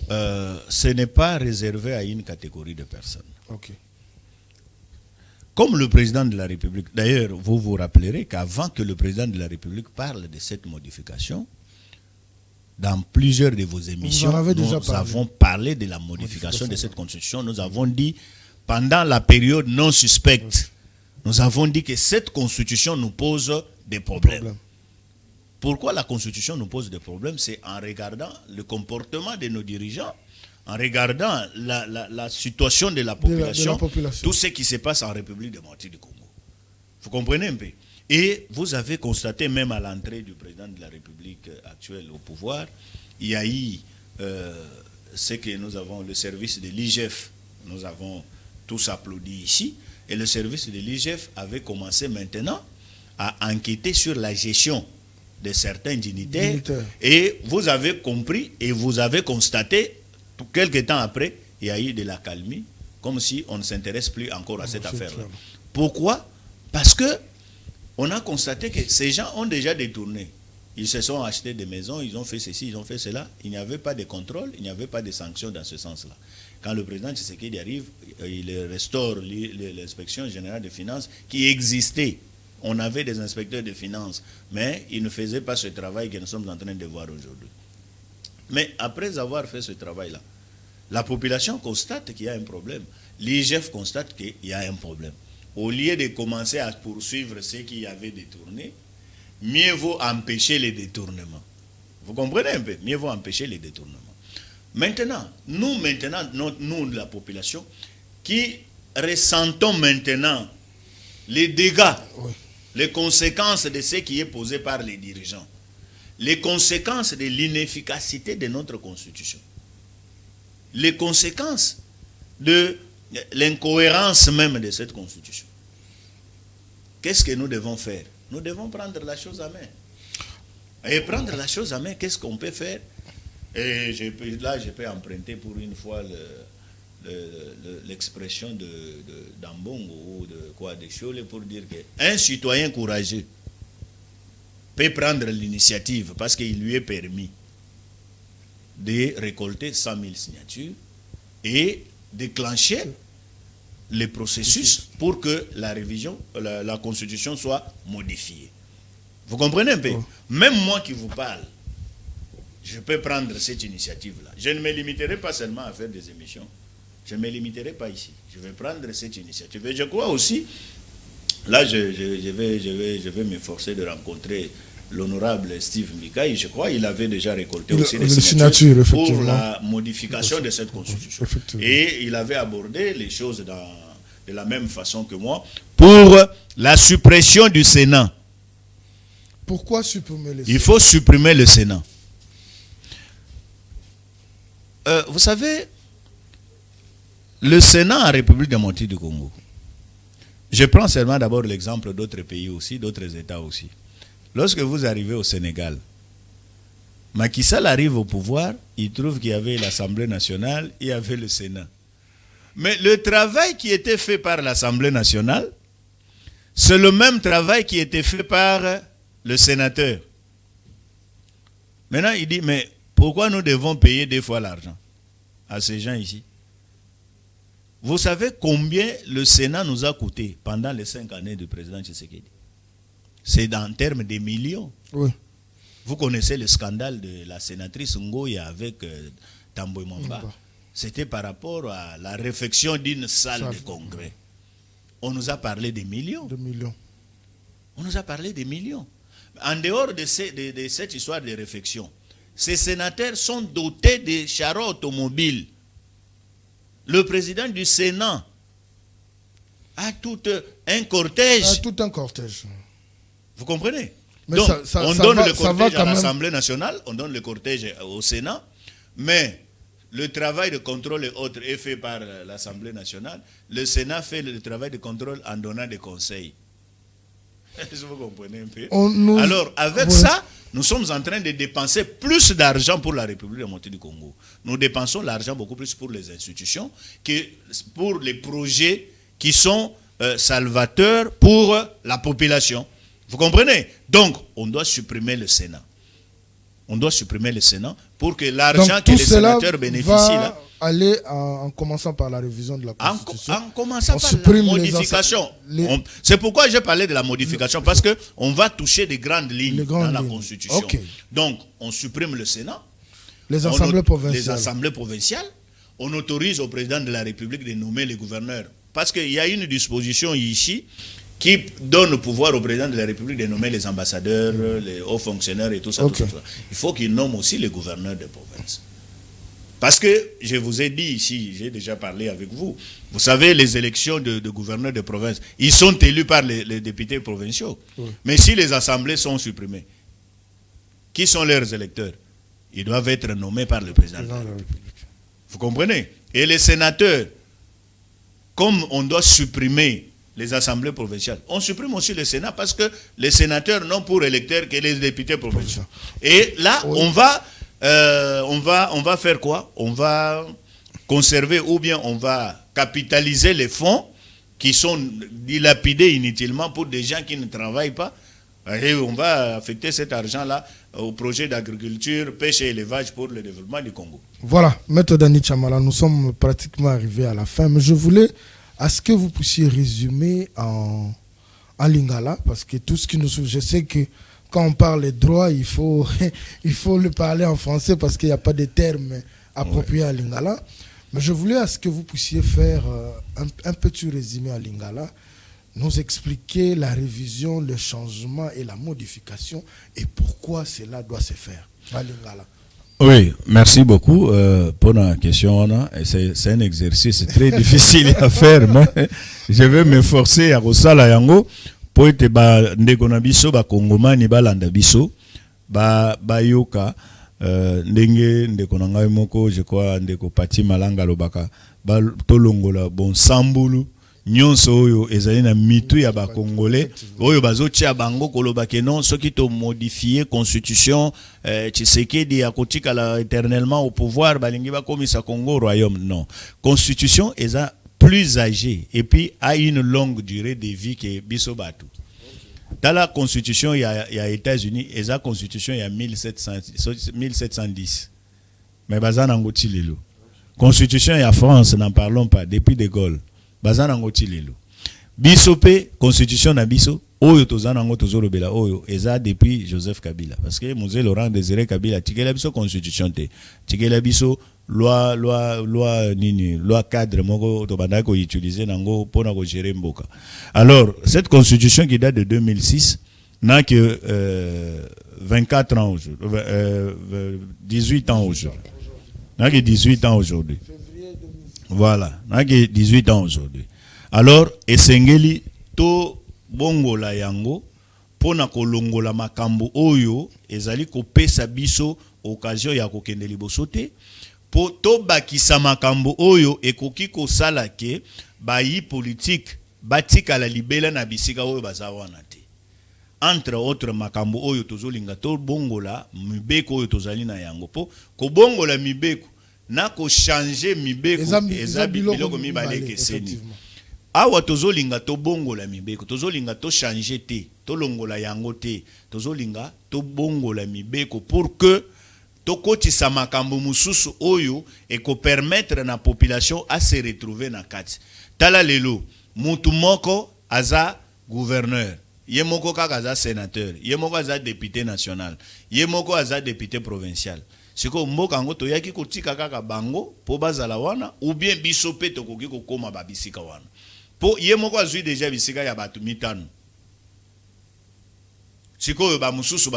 Speaker 2: ce n'est pas réservé à une catégorie de personnes.
Speaker 1: Ok.
Speaker 2: Comme le président de la République, d'ailleurs, vous vous rappellerez qu'avant que le président de la République parle de cette modification, dans plusieurs de vos émissions, nous avons parlé de la modification de cette Constitution. Nous avons dit, pendant la période non suspecte, nous avons dit que cette Constitution nous pose des problèmes. Pourquoi la Constitution nous pose des problèmes? C'est en regardant le comportement de nos dirigeants, en regardant la situation de la population, tout ce qui se passe en République démocratique du Congo. Vous comprenez un peu? Et vous avez constaté, même à l'entrée du président de la République actuelle au pouvoir, il y a eu ce que nous avons, le service de l'IGF. Nous avons tous applaudi ici. Et le service de l'IGF avait commencé maintenant à enquêter sur la gestion de certains dignitaires. Et vous avez compris et vous avez constaté, quelques temps après, il y a eu de la calmie, comme si on ne s'intéresse plus encore à cette affaire-là. Pourquoi? Parce que on a constaté que ces gens ont déjà détourné. Ils se sont achetés des maisons, ils ont fait ceci, ils ont fait cela. Il n'y avait pas de contrôle, il n'y avait pas de sanctions dans ce sens-là. Quand le président Tshisekedi arrive, il restaure l'inspection générale des finances qui existait. On avait des inspecteurs de finances, mais ils ne faisaient pas ce travail que nous sommes en train de voir aujourd'hui. Mais après avoir fait ce travail-là, la population constate qu'il y a un problème. L'IGF constate qu'il y a un problème. Au lieu de commencer à poursuivre ceux qui avaient détourné, mieux vaut empêcher les détournements. Vous comprenez un peu? Mieux vaut empêcher les détournements. Maintenant, nous, la population, qui ressentons maintenant les dégâts, les conséquences de ce qui est posé par les dirigeants, les conséquences de l'inefficacité de notre Constitution, les conséquences de l'incohérence même de cette Constitution. Qu'est-ce que nous devons faire? Nous devons prendre la chose à main. Et prendre la chose à main, qu'est-ce qu'on peut faire? Et là, je peux emprunter pour une fois l'expression d'Ambongo ou de Chiolé pour dire qu'un citoyen courageux peut prendre l'initiative parce qu'il lui est permis de récolter 100 000 signatures et déclencher les processus pour que la révision, la Constitution soit modifiée. Vous comprenez un peu? Même moi qui vous parle, je peux prendre cette initiative-là. Je ne me limiterai pas seulement à faire des émissions. Je ne me limiterai pas ici. Je vais prendre cette initiative. Et je crois aussi, là je vais m'efforcer de rencontrer l'honorable Steve Mikaï. Je crois qu'il avait déjà récolté aussi des signatures pour la modification de cette Constitution. Et il avait abordé les choses de la même façon que moi pour la suppression du Sénat.
Speaker 1: Pourquoi supprimer le Sénat?
Speaker 2: Il faut supprimer le Sénat. Vous savez, le Sénat en République démocratique du Congo, je prends seulement d'abord l'exemple d'autres pays aussi, d'autres États aussi. Lorsque vous arrivez au Sénégal, Macky Sall arrive au pouvoir, il trouve qu'il y avait l'Assemblée nationale, il y avait le Sénat. Mais le travail qui était fait par l'Assemblée nationale, c'est le même travail qui était fait par le sénateur. Maintenant, il dit, mais pourquoi nous devons payer 2 fois l'argent à ces gens ici? Vous savez combien le Sénat nous a coûté pendant les 5 années du président Tshisekedi? C'est en termes de millions.
Speaker 1: Oui.
Speaker 2: Vous connaissez le scandale de la sénatrice Ngoya avec Tamboy Mwamba. C'était par rapport à la réfection d'une salle de congrès. On nous a parlé des millions. On nous a parlé des millions. En dehors de cette histoire de réfection, ces sénateurs sont dotés de chariots automobiles. Le président du Sénat a tout un cortège. Vous comprenez? Mais donc, on donne le cortège à l'Assemblée nationale, on donne le cortège au Sénat, mais le travail de contrôle et autres est fait par l'Assemblée nationale. Le Sénat fait le travail de contrôle en donnant des conseils. Est-ce que vous comprenez un peu? Alors, avec ça, nous sommes en train de dépenser plus d'argent pour la République démocratique du Congo. Nous dépensons l'argent beaucoup plus pour les institutions que pour les projets qui sont salvateurs pour la population. Vous comprenez? Donc, on doit supprimer le Sénat. On doit supprimer le Sénat pour que l'argent que les sénateurs bénéficient là,
Speaker 1: aller en commençant par la révision de la Constitution.
Speaker 2: En commençant par la modification. C'est pourquoi j'ai parlé de la modification, parce qu'on va toucher des grandes lignes dans la Constitution. Okay. Donc, on supprime le Sénat,
Speaker 1: les assemblées
Speaker 2: provinciales, on autorise au président de la République de nommer les gouverneurs. Parce qu'il y a une disposition ici qui donne le pouvoir au président de la République de nommer les ambassadeurs, les hauts fonctionnaires et tout ça.
Speaker 1: Okay.
Speaker 2: Tout ça. Il faut qu'il nomme aussi les gouverneurs des provinces. Parce que, je vous ai dit ici, j'ai déjà parlé avec vous, vous savez, les élections de gouverneurs de province, ils sont élus par les députés provinciaux. Oui. Mais si les assemblées sont supprimées, qui sont leurs électeurs? Ils doivent être nommés par le président de la République. Vous comprenez? Et les sénateurs, comme on doit supprimer les assemblées provinciales, on supprime aussi le Sénat parce que les sénateurs n'ont pour électeurs que les députés provinciaux. Et là, oui. on va faire quoi? On va conserver ou bien on va capitaliser les fonds qui sont dilapidés inutilement pour des gens qui ne travaillent pas. Et on va affecter cet argent-là au projet d'agriculture, pêche et élevage pour le développement du Congo.
Speaker 1: Voilà, Maître Dani Chamala, nous sommes pratiquement arrivés à la fin, mais je voulais à ce que vous puissiez résumer en lingala, parce que tout ce qui nous... Je sais que quand on parle des droits, il faut le parler en français parce qu'il n'y a pas de termes appropriés à lingala. Mais je voulais à ce que vous puissiez faire un petit résumé à lingala, nous expliquer la révision, le changement et la modification et pourquoi cela doit se faire à lingala.
Speaker 2: Oui, merci beaucoup pour la question. C'est un exercice très difficile à faire, mais je vais m'efforcer à Rosala Yango pour être ndekona biso ba kongomani balanda biso ba yoka ndenge ndekona ngai moko je crois ndeko Pati Malanga lobaka ba tolongola bon sambulu nyonso oyo ezali na mitu ya ba congolais oyo bazotia bango koloba ke non soki to modifier constitution Tshisekedi akotika la éternellement au pouvoir balingi ba komisa Congo royaume. Non, constitution eza plus âgée et puis a une longue durée de vie que biso batu. Dans la constitution il y a États-Unis et la constitution il y a 1710. Mais bazana ngoti lelo. Constitution il y a France n'en parlons pas depuis De Gaulle. Bazana ngoti lelo. Biso pe constitution na biso oyo tozana ngo tozolobela oyo eza depuis Joseph Kabila parce que Mzee Laurent Désiré Kabila tikela biso constitution te. Tikela biso loi cadre moko to banda ko utiliser nango pona ko gérer mboka. Alors cette constitution qui date de 2006 n'a que 24 ans aujourd'hui, 18 ans aujourd'hui. N'a que 18 ans aujourd'hui. Voilà, n'a que 18 ans aujourd'hui. Alors esengeli to bongola yango pona kolongola makambo oyo ezali kopesa biso occasion ya kokende liboso te po to bakisa makambo oyo ekoki kosala ke bayi politique batika la libela na bisika oyo bazawana te. Entre autres makambo oyo tozolinga to bongola mibeko oyo tozali na yango po ko bongola mibeko na ko changer mibeko eza biloko mibale keseni. Awa tozolinga to bongola mibeko tozolinga to changer te to longola yango te tozolinga to bongola mibeko pour que tokotisa makambo mususu oyo eko permettre na population à se retrouver na kati. Tala lelo mutu moko aza gouverneur, ye moko kaka aza sénateur, ye moko aza député national, ye moko aza député provincial. Siko mboka ngo toyaki kotika kaka bango po bazala wana ou bien biso pe tokoki kokoma babisika wana. Po ye moko azui déjà bisika ya batu mitano. Siko ba mususu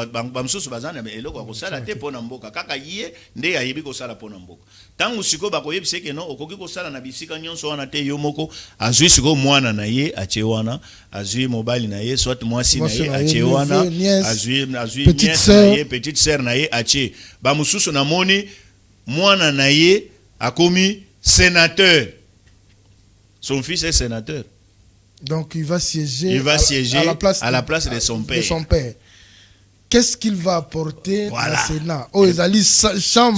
Speaker 2: bazana eloko kosala te pona mboka kaka ye nde ayebi kosala pona mboka. Tangu siko bakoyebise ke no okoki kosala na bisika nyonso wana te yo moko azui siko mwana na ye ache wana azui mobali na ye soit mwasi na ye ache wana azui nièce na ye petite sœur na ye ache ba mususu na moni mwana na ye akomi sénateur. Son fils est sénateur.
Speaker 1: Donc il va siéger,
Speaker 2: à la place de son père.
Speaker 1: qu'est-ce qu'il va apporter
Speaker 3: Voilà.
Speaker 1: au Sénat? Oh, ils allaient chambre,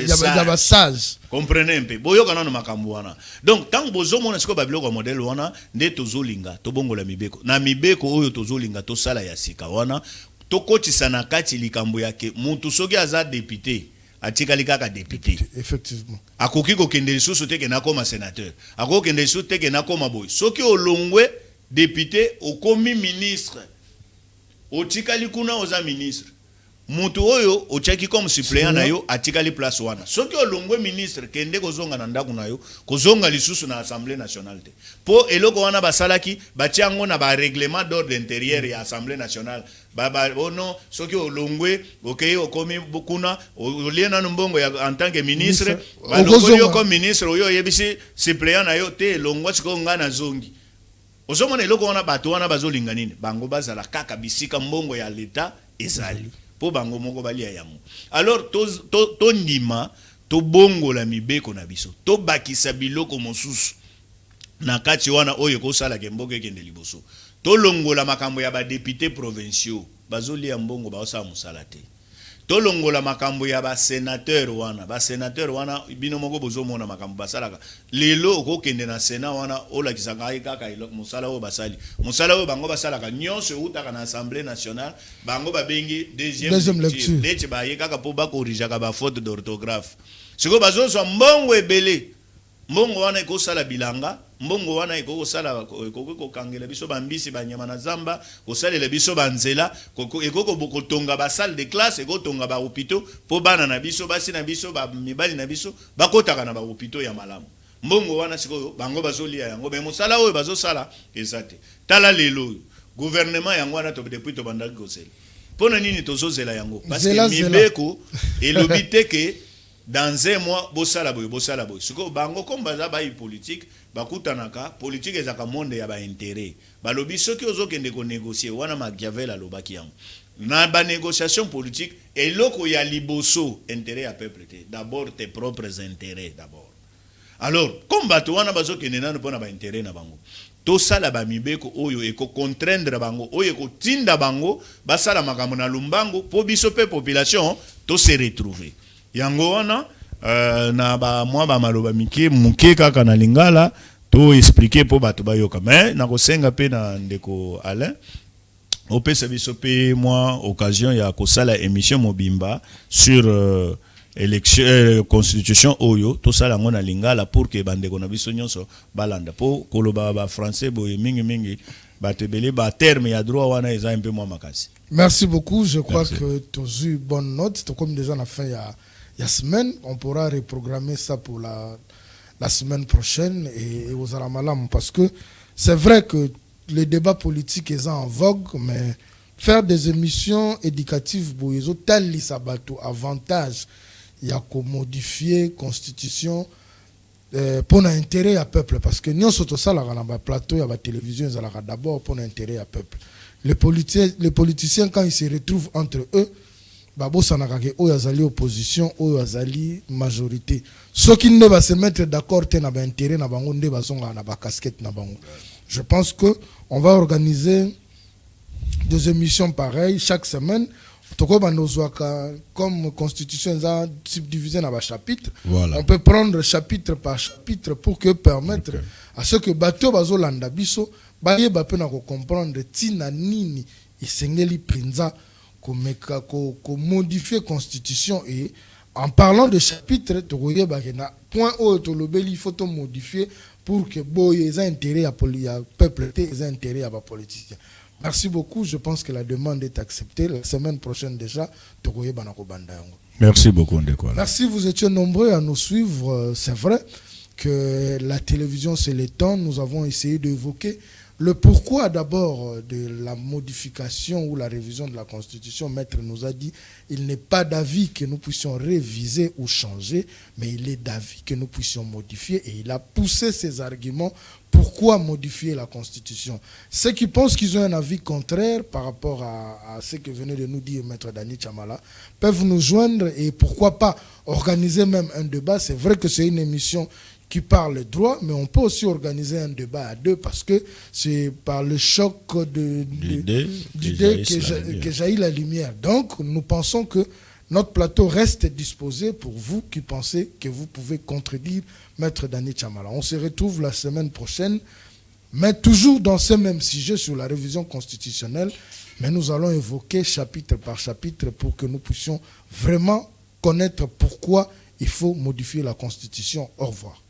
Speaker 1: il y a sage.
Speaker 3: Comprenez un peu. Boyo kana no makambo wana. Donc tant bozo mona siko babilo kwa modèle wana nde tozolinga to bongo la mibeko. Na mibeko oyo tozolinga to sala ya sika wana to kotisa na kati likambo yake mutu soki aza député atikali kaka député.
Speaker 1: Effectivement.
Speaker 3: Akoki ko kende lisusu te ke na koma sénateur. Akoki kende lisusu te ke na koma boy. Soki olongwe député okomi ministre. Otikali kuna oza ministre. Mutu oyo ochaki comme suppléant na yo atikali place wana. Soki olongwe ministre kende kozonga na ndako na yo, kozonga lisusu na Assemblée nationale te. Po eloko wana basalaki batiango na ba règlement d'ordre intérieur ya Assemblée nationale. Oh non, soki olongwe okay okomi kuna oliena mbongo ya en tant que ministre, balongoli yo comme ministre oyo yebisi suppléant na yo te longwa siko ngana zongi. Ozomona eloko wana bato wana bazolinga nini? Bango bazala kaka bisika mbongo ya l'État ezali. Po bango moko balia yango. Alors to ndima to bongo la mibeko na biso. To bakisa biloko mosusu. Na kati wana oyo ko sala ke mboke kende liboso. To longola makambo ya ba députés provinciaux. Bazoli ya mbongo ba osa musala te. To longola makambo ya ba sénateur wana. Ba sénateur wana bino moko bozo mona makambo basalaka. Lelo ko kende na Sénat wana ola kisanga kaka musala o basali. Musala o bango basalaka nyonso utaka na Assemblée nationale bango babengi deuxième lecture. Dete ba yeka po ba corriger ka ba faute d'orthographe. Siko bazo so mbongo ebele. Mbongo wana eko sala bilanga, mbongo wana eko sala ko kangela biso bambisi banyama na zamba, ko salela biso banzela, eko ko tonga ba salle de classe, eko tonga ba hôpitaux, po bana na biso basi na biso ba mibali na biso, bakotaka na ba hôpitaux ya malamu. Mbongo wana sikoyo bango bazolia yango be mosala oyo bazosala ezate. Tala lelo gouvernement yango wana to depuis to bandaki kosela. Pona nini tozozela yango? Parce que mibeko elobite ke dans un mois bosala boy. Siko bango comme baza ba politique bakutanaka politique ezaka monde ya ba intérêt. Balobi soki ozokende ko négocier wana Machiavel alobaki yango. Na ba négociation politique eloko ya liboso intérêt à peuple te. D'abord tes propres intérêts d'abord. Alors comme bato wana bazokende nanu pona ba intérêt na bango. To sala ba mibeko oyo eko contraindre bango oyo eko tinda bango basala makambo na lumbango po biso pe population to se retrouver. Yango wana na ba mwa ba maloba muke kaka na lingala to expliquer po bato bayoka mais na kosenga pe na ndeko Alain opesa biso pe mwa occasion ya kosala émission mobimba sur élection constitution oyo to sala ngona lingala pour que bandeko na biso nyonso balanda po koloba ba français boye mingi batebele ba terme ya droit wana eza un peu moins makasi.
Speaker 1: Merci beaucoup, je crois que tu as eu bonne note, comme déjà on a fait il y a semaine, on pourra reprogrammer ça pour la semaine prochaine et aux Alamalam parce que c'est vrai que les débats politiques sont en vogue, mais faire des émissions éducatives pour les autres, tel les sabato, avantage, il y a qu'à modifier la constitution pour l'intérêt à peuple parce que nous sommes ça là dans plateau, il y a la télévision, d'abord pour l'intérêt à peuple. Les politiciens quand ils se retrouvent entre eux babo sanakake o yazali opposition o yazali majorité ceux qui ne va se mettre d'accord te na ba intérêt na bango nde bazonga na ba casquette na bango. Je pense que on va organiser des émissions pareilles chaque semaine toko banozwaka comme constitution za subdivisé na ba chapitre. Voilà. On peut prendre chapitre par chapitre pour que permettre à ceux que bato bazolanda biso ba yeba pe na ko comprendre tina nini isengeli prinza ko modifier constitution et en parlant de chapitre to na point où to lobeli il faut to modifier pour que boye intérêt à peuple et intérêt à politicien. Merci beaucoup, je pense que la demande est acceptée la semaine prochaine déjà to na ko banda yango.
Speaker 2: Merci beaucoup Ndeko.
Speaker 1: Merci, vous étiez nombreux à nous suivre, c'est vrai que la télévision c'est le temps, nous avons essayé d'évoquer le pourquoi d'abord de la modification ou la révision de la Constitution. Maître nous a dit il n'est pas d'avis que nous puissions réviser ou changer, mais il est d'avis que nous puissions modifier et il a poussé ses arguments pourquoi modifier la Constitution. Ceux qui pensent qu'ils ont un avis contraire par rapport à ce que venait de nous dire Maître Dani Chamala peuvent nous joindre et pourquoi pas organiser même un débat. C'est vrai que c'est une émission qui parle droit, mais on peut aussi organiser un débat à deux parce que c'est par le choc d'idées que jaillit la lumière. Donc, nous pensons que notre plateau reste disposé pour vous qui pensez que vous pouvez contredire Maître Dany Tchamala. On se retrouve la semaine prochaine, mais toujours dans ce même sujet sur la révision constitutionnelle, mais nous allons évoquer chapitre par chapitre pour que nous puissions vraiment connaître pourquoi il faut modifier la Constitution. Au revoir.